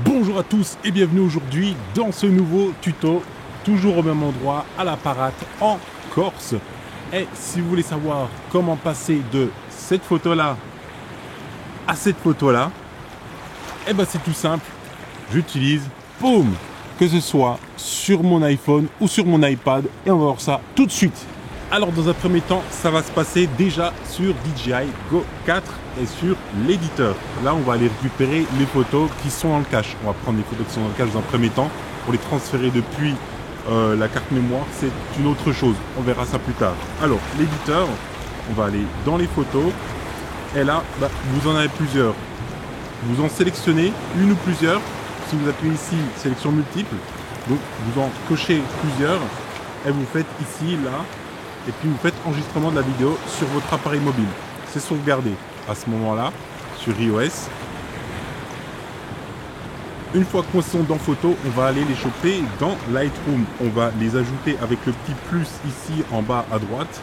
Bonjour à tous et bienvenue aujourd'hui dans ce nouveau tuto, toujours au même endroit, à la Parate, en Corse. Et si vous voulez savoir comment passer de cette photo-là à cette photo-là, eh ben c'est tout simple, j'utilise, boum, que ce soit sur mon iPhone ou sur mon iPad, et on va voir ça tout de suite. Alors dans un premier temps, ça va se passer déjà sur DJI Go 4 et sur l'éditeur. Là, on va aller récupérer les photos qui sont dans le cache. On va prendre les photos qui sont dans le cache dans un premier temps pour les transférer depuis la carte mémoire. C'est une autre chose. On verra ça plus tard. Alors, l'éditeur, on va aller dans les photos. Et là, vous en avez plusieurs. Vous en sélectionnez une ou plusieurs. Si vous appuyez ici, sélection multiple. Donc, vous en cochez plusieurs. Et vous faites ici, là. Et puis vous faites enregistrement de la vidéo sur votre appareil mobile. C'est sauvegardé à ce moment-là sur iOS. Une fois qu'on sont dans photo, on va aller les choper dans Lightroom. On va les ajouter avec le petit plus ici en bas à droite.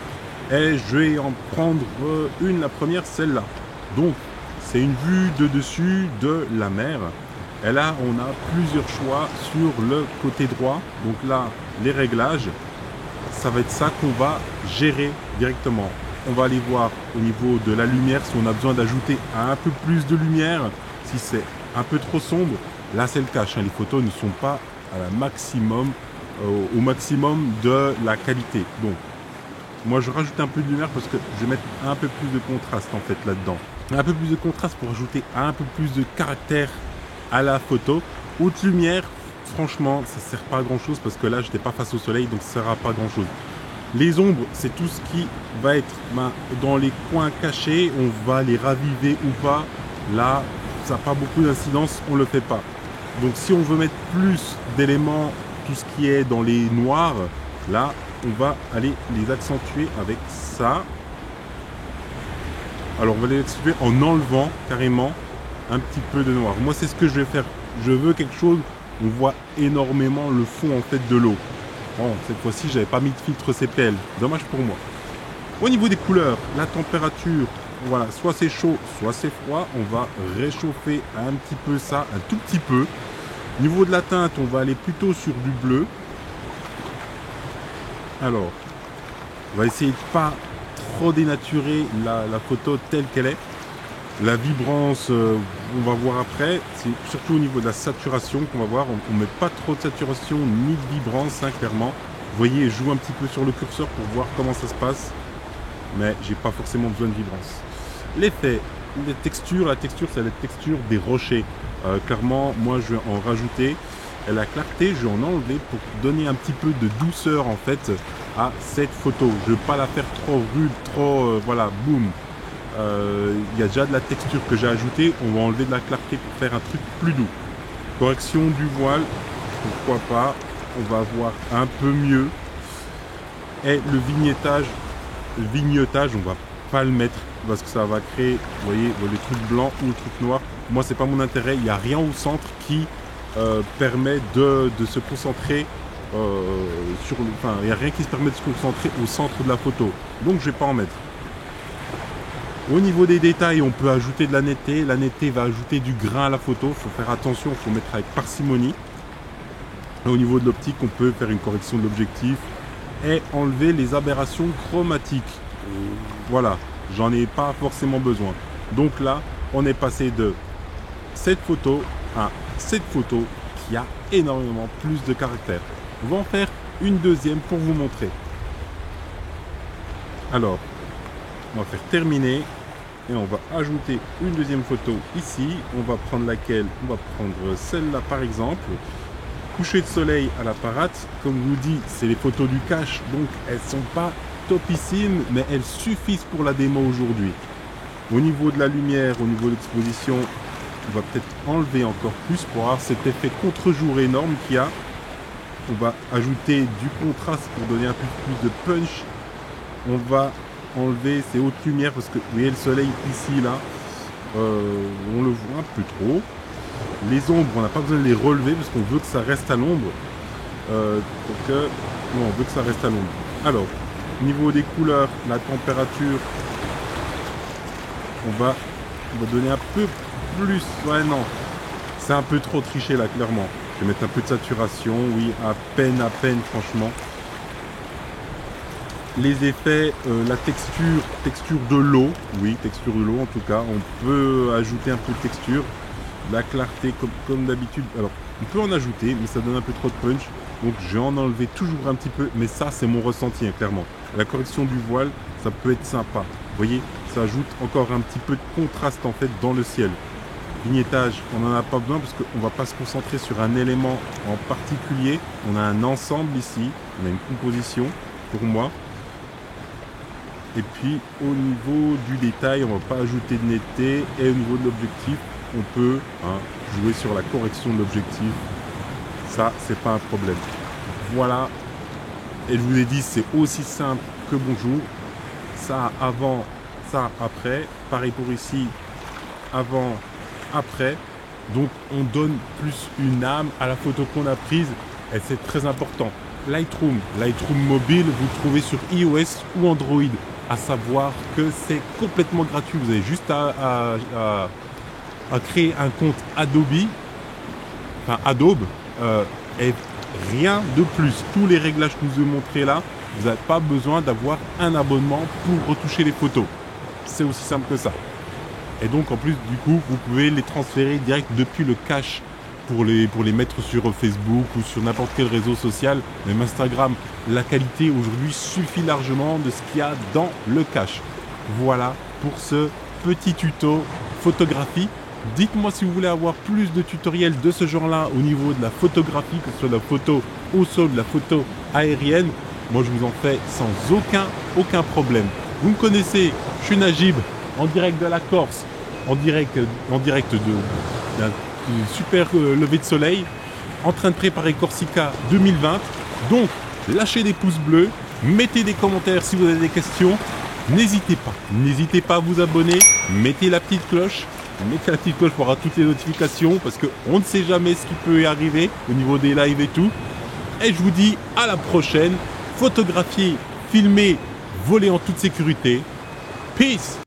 Et je vais en prendre une, la première, celle-là. Donc, c'est une vue de dessus de la mer. Et là, on a plusieurs choix sur le côté droit. Donc là, les réglages. Ça va être ça qu'on va gérer directement. On va aller voir au niveau de la lumière si on a besoin d'ajouter un peu plus de lumière, si c'est un peu trop sombre. Là c'est le cache, hein. Les photos ne sont pas à la maximum, au maximum de la qualité. Donc moi je rajoute un peu de lumière parce que je vais mettre un peu plus de contraste en fait là-dedans. Un peu plus de contraste pour ajouter un peu plus de caractère à la photo. Haute lumière, franchement, ça ne sert pas à grand chose parce que là, je n'étais pas face au soleil, donc ça ne sert à pas grand chose. Les ombres, c'est tout ce qui va être dans les coins cachés. On va les raviver ou pas. Là, ça n'a pas beaucoup d'incidence, on ne le fait pas. Donc, si on veut mettre plus d'éléments, tout ce qui est dans les noirs, là, on va aller les accentuer avec ça. Alors, on va les accentuer en enlevant carrément un petit peu de noir. Moi, c'est ce que je vais faire. Je veux quelque chose. On voit énormément le fond en fait de l'eau. Bon, cette fois-ci, j'avais pas mis de filtre CPL. Dommage pour moi. Au niveau des couleurs, la température, voilà, soit c'est chaud, soit c'est froid. On va réchauffer un petit peu ça, un tout petit peu. Au niveau de la teinte, on va aller plutôt sur du bleu. Alors, on va essayer de pas trop dénaturer la photo telle qu'elle est. La vibrance, on va voir après, c'est surtout au niveau de la saturation qu'on va voir. On ne met pas trop de saturation ni de vibrance, hein, clairement. Vous voyez, je joue un petit peu sur le curseur pour voir comment ça se passe. Mais j'ai pas forcément besoin de vibrance. L'effet, la texture c'est la texture des rochers. Clairement, moi je vais en rajouter. Et la clarté, je vais en enlever pour donner un petit peu de douceur en fait à cette photo. Je ne veux pas la faire trop rude, trop, voilà, boum. Il y a déjà de la texture que j'ai ajoutée, on va enlever de la clarté pour faire un truc plus doux. Correction du voile, pourquoi pas, on va voir un peu mieux. Et le vignetage, on va pas le mettre parce que ça va créer, vous voyez, le truc blanc ou le truc noir. Moi, c'est pas mon intérêt, il n'y a rien au centre qui permet de se concentrer sur le. Enfin, il n'y a rien qui se permet de se concentrer au centre de la photo. Donc, je vais pas en mettre. Au niveau des détails, on peut ajouter de la netteté. La netteté va ajouter du grain à la photo. Il faut faire attention, il faut mettre avec parcimonie. Et au niveau de l'optique, on peut faire une correction de l'objectif et enlever les aberrations chromatiques. Voilà, j'en ai pas forcément besoin. Donc là, on est passé de cette photo à cette photo qui a énormément plus de caractère. On va en faire une deuxième pour vous montrer. Alors, on va faire terminer et on va ajouter une deuxième photo ici. On va prendre laquelle? On va prendre celle-là par exemple. Coucher de soleil à la Parate. Comme je vous dis, c'est les photos du cache, donc elles sont pas topissimes, mais elles suffisent pour la démo aujourd'hui. Au niveau de la lumière, au niveau de l'exposition, on va peut-être enlever encore plus pour avoir cet effet contre-jour énorme qu'il y a. On va ajouter du contraste pour donner un peu plus de punch. On va enlever ces hautes lumières parce que vous voyez le soleil ici là, on le voit plus trop. Les ombres, on n'a pas besoin de les relever parce qu'on veut que ça reste à l'ombre. On veut que ça reste à l'ombre. Alors, au niveau des couleurs, la température, on va donner un peu plus. Ouais, non, C'est un peu trop triché là, clairement. Je vais mettre un peu de saturation, oui, à peine, franchement. Les effets, la texture de l'eau, oui, texture de l'eau en tout cas. On peut ajouter un peu de texture. La clarté, comme d'habitude. Alors, on peut en ajouter, mais ça donne un peu trop de punch. Donc, je vais en enlever toujours un petit peu. Mais ça, c'est mon ressenti, hein, clairement. La correction du voile, ça peut être sympa. Vous voyez, ça ajoute encore un petit peu de contraste, en fait, dans le ciel. Vignettage, on n'en a pas besoin parce qu'on ne va pas se concentrer sur un élément en particulier. On a un ensemble ici. On a une composition, pour moi. Et puis, au niveau du détail, on ne va pas ajouter de netteté. Et au niveau de l'objectif, on peut jouer sur la correction de l'objectif. Ça, c'est pas un problème. Voilà. Et je vous ai dit, c'est aussi simple que bonjour. Ça avant, ça après. Pareil pour ici, avant, après. Donc, on donne plus une âme à la photo qu'on a prise. Et c'est très important. Lightroom mobile, vous le trouvez sur iOS ou Android. À savoir que c'est complètement gratuit. Vous avez juste à créer un compte Adobe, et rien de plus. Tous les réglages que je vous ai montrés là, vous n'avez pas besoin d'avoir un abonnement pour retoucher les photos. C'est aussi simple que ça. Et donc en plus du coup, vous pouvez les transférer direct depuis le cache pour les mettre sur Facebook ou sur n'importe quel réseau social. Même Instagram, la qualité aujourd'hui suffit largement de ce qu'il y a dans le cache. Voilà pour ce petit tuto photographie. Dites-moi si vous voulez avoir plus de tutoriels de ce genre-là au niveau de la photographie, que ce soit de la photo au sol, de la photo aérienne. Moi, je vous en fais sans aucun problème. Vous me connaissez, je suis Najib, en direct de la Corse, en direct d'un super lever de soleil, en train de préparer Corsica 2020. Donc, lâchez des pouces bleus, mettez des commentaires si vous avez des questions. N'hésitez pas à vous abonner, mettez la petite cloche pour avoir toutes les notifications parce qu'on ne sait jamais ce qui peut y arriver au niveau des lives et tout. Et je vous dis à la prochaine. Photographier, filmer, voler en toute sécurité. Peace!